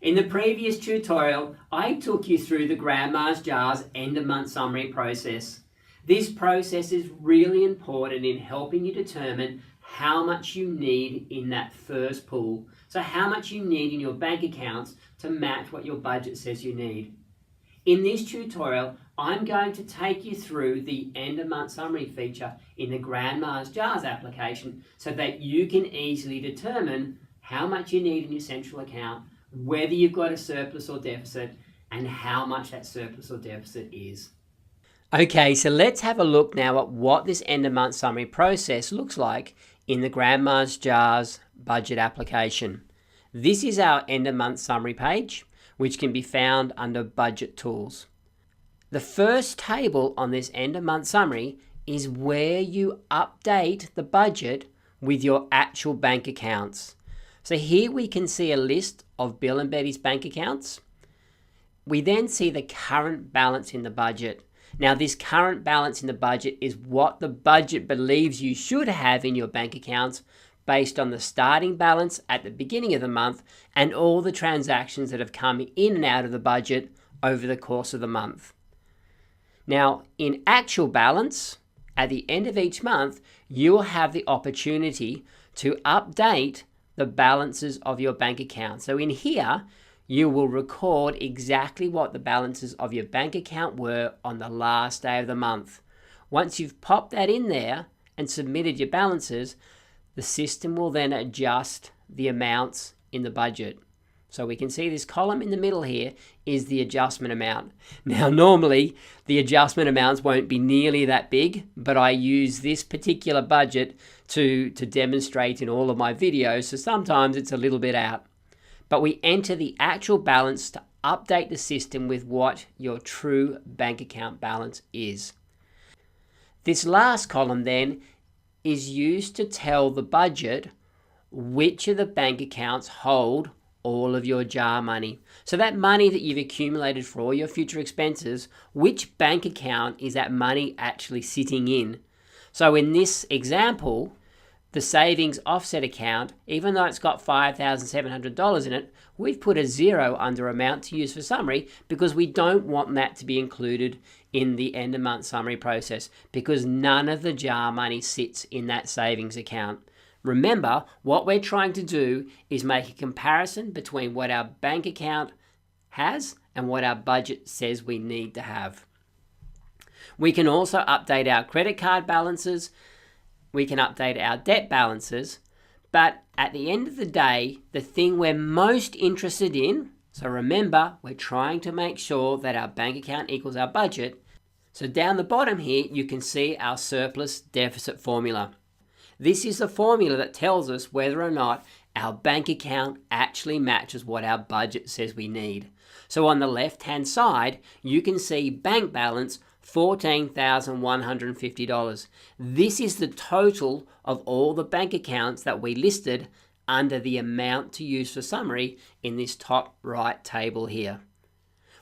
In the previous tutorial, I took you through the Grandma's Jars end of month summary process. This process is really important in helping you determine how much you need in that first pool. So how much you need in your bank accounts to match what your budget says you need. In this tutorial, I'm going to take you through the end of month summary feature in the Grandma's Jars application so that you can easily determine how much you need in your central account, whether you've got a surplus or deficit, and how much that surplus or deficit is. Okay, so let's have a look now at what this end of month summary process looks like in the Grandma's Jars budget application. This is our end of month summary page, which can be found under Budget Tools. The first table on this end of month summary is where you update the budget with your actual bank accounts. So here we can see a list of Bill and Betty's bank accounts. We then see the current balance in the budget. Now this current balance in the budget is what the budget believes you should have in your bank accounts based on the starting balance at the beginning of the month and all the transactions that have come in and out of the budget over the course of the month. Now, in actual balance, at the end of each month, you will have the opportunity to update the balances of your bank account. So in here, you will record exactly what the balances of your bank account were on the last day of the month. Once you've popped that in there and submitted your balances, the system will then adjust the amounts in the budget. So we can see this column in the middle here is the adjustment amount. Now normally the adjustment amounts won't be nearly that big, but I use this particular budget to demonstrate in all of my videos, so sometimes it's a little bit out. But we enter the actual balance to update the system with what your true bank account balance is. This last column then is used to tell the budget which of the bank accounts hold all of your jar money. So that money that you've accumulated for all your future expenses, which bank account is that money actually sitting in? So in this example, the savings offset account, even though it's got $5,700 in it, we've put a 0 under amount to use for summary because we don't want that to be included in the end of month summary process because none of the jar money sits in that savings account. Remember, what we're trying to do is make a comparison between what our bank account has and what our budget says we need to have. We can also update our credit card balances. We can update our debt balances. But at the end of the day, the thing we're most interested in, so remember, we're trying to make sure that our bank account equals our budget. So down the bottom here, you can see our surplus deficit formula. This is the formula that tells us whether or not our bank account actually matches what our budget says we need. So on the left-hand side, you can see bank balance $14,150. This is the total of all the bank accounts that we listed under the amount to use for summary in this top right table here.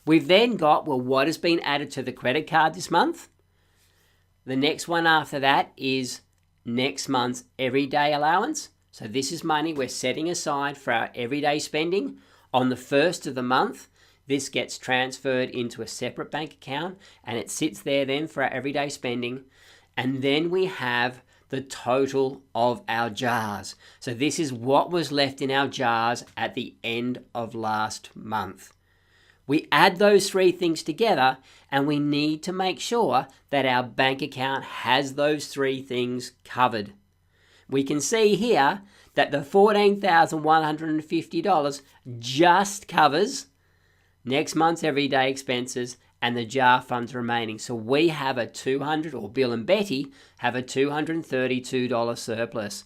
We've then got, well, what has been added to the credit card this month? The next one after that is next month's everyday allowance. So this is money we're setting aside for our everyday spending. On the first of the month, this gets transferred into a separate bank account and it sits there then for our everyday spending. And then we have the total of our jars. So this is what was left in our jars at the end of last month. We add those three things together and we need to make sure that our bank account has those three things covered. We can see here that the $14,150 just covers next month's everyday expenses and the jar funds remaining. So we have a or Bill and Betty have a $232 surplus.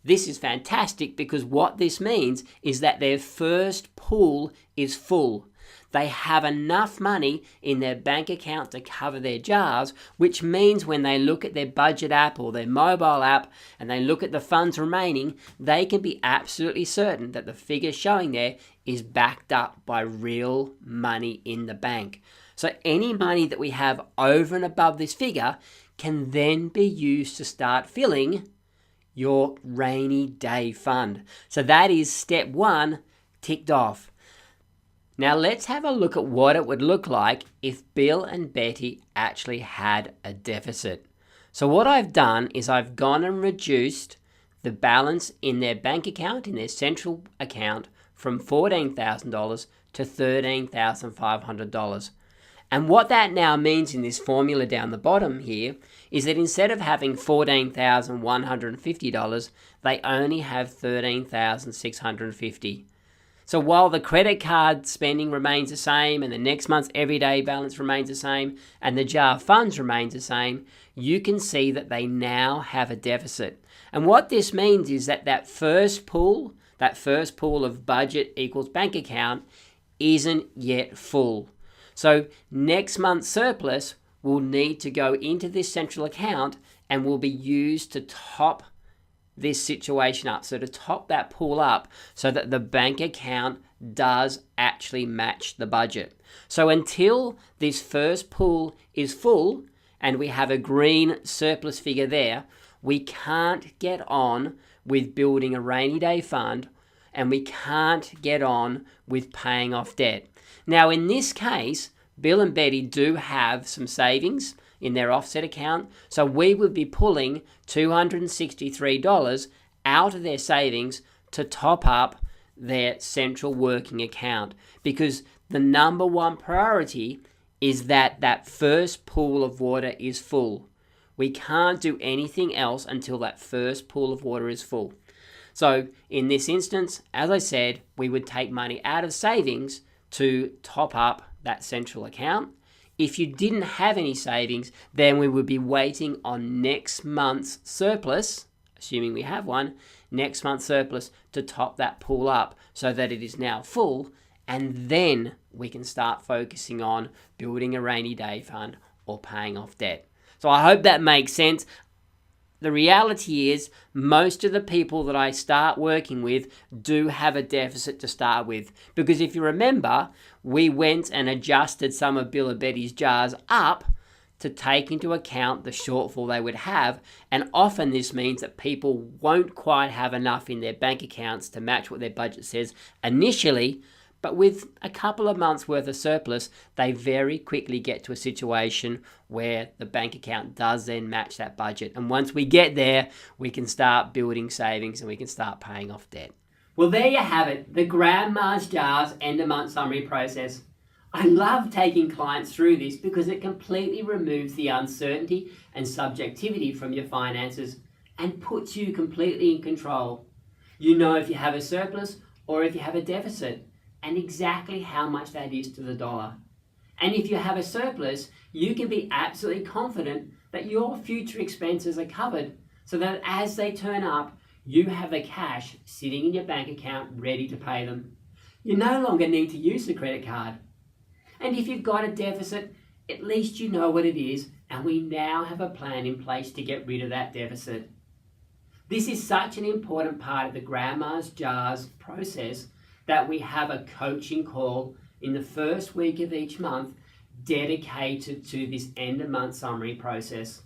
This is fantastic because what this means is that their first pool is full. They have enough money in their bank account to cover their jars, which means when they look at their budget app or their mobile app and they look at the funds remaining, they can be absolutely certain that the figure showing there is backed up by real money in the bank. So any money that we have over and above this figure can then be used to start filling your rainy day fund. So that is step one ticked off. Now let's have a look at what it would look like if Bill and Betty actually had a deficit. So what I've done is I've gone and reduced the balance in their bank account, in their central account, from $14,000 to $13,500. And what that now means in this formula down the bottom here is that instead of having $14,150, they only have $13,650. So while the credit card spending remains the same and the next month's everyday balance remains the same and the jar funds remains the same, you can see that they now have a deficit. And what this means is that that first pool of budget equals bank account isn't yet full. So next month's surplus will need to go into this central account and will be used to top this situation up, so to top that pool up so that the bank account does actually match the budget. So until this first pool is full and we have a green surplus figure there, we can't get on with building a rainy day fund and we can't get on with paying off debt. Now in this case, Bill and Betty do have some savings in their offset account, so we would be pulling $263 out of their savings to top up their central working account, because the number one priority is that that first pool of water is full. We can't do anything else until that first pool of water is full. So in this instance, as I said, we would take money out of savings to top up that central account. If you didn't have any savings, then we would be waiting on next month's surplus, assuming we have one, next month's surplus to top that pool up so that it is now full, and then we can start focusing on building a rainy day fund or paying off debt. So I hope that makes sense. The reality is most of the people that I start working with do have a deficit to start with, because if you remember, we went and adjusted some of Bill and Betty's jars up to take into account the shortfall they would have, and often this means that people won't quite have enough in their bank accounts to match what their budget says initially, but with a couple of months worth of surplus, they very quickly get to a situation where the bank account does then match that budget. And once we get there, we can start building savings and we can start paying off debt. Well, there you have it, the Grandma's Jars end of month summary process. I love taking clients through this because it completely removes the uncertainty and subjectivity from your finances and puts you completely in control. You know if you have a surplus or if you have a deficit, and exactly how much that is to the dollar. And if you have a surplus, you can be absolutely confident that your future expenses are covered, so that as they turn up, you have the cash sitting in your bank account ready to pay them. You no longer need to use the credit card. And if you've got a deficit, at least you know what it is, and we now have a plan in place to get rid of that deficit. This is such an important part of the Grandma's Jars process that we have a coaching call in the first week of each month dedicated to this end of month summary process.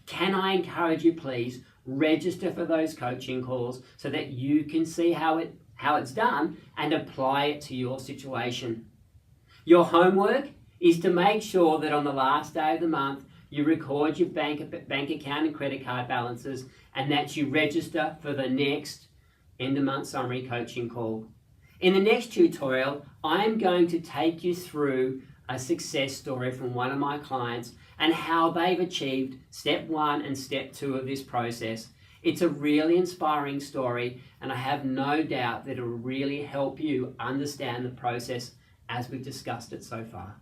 Can I encourage you, please, register for those coaching calls so that you can see how it's done and apply it to your situation. Your homework is to make sure that on the last day of the month you record your bank account and credit card balances, and that you register for the next end of month summary coaching call. In the next tutorial, I'm going to take you through a success story from one of my clients and how they've achieved step 1 and step 2 of this process. It's a really inspiring story, and I have no doubt that it will really help you understand the process as we've discussed it so far.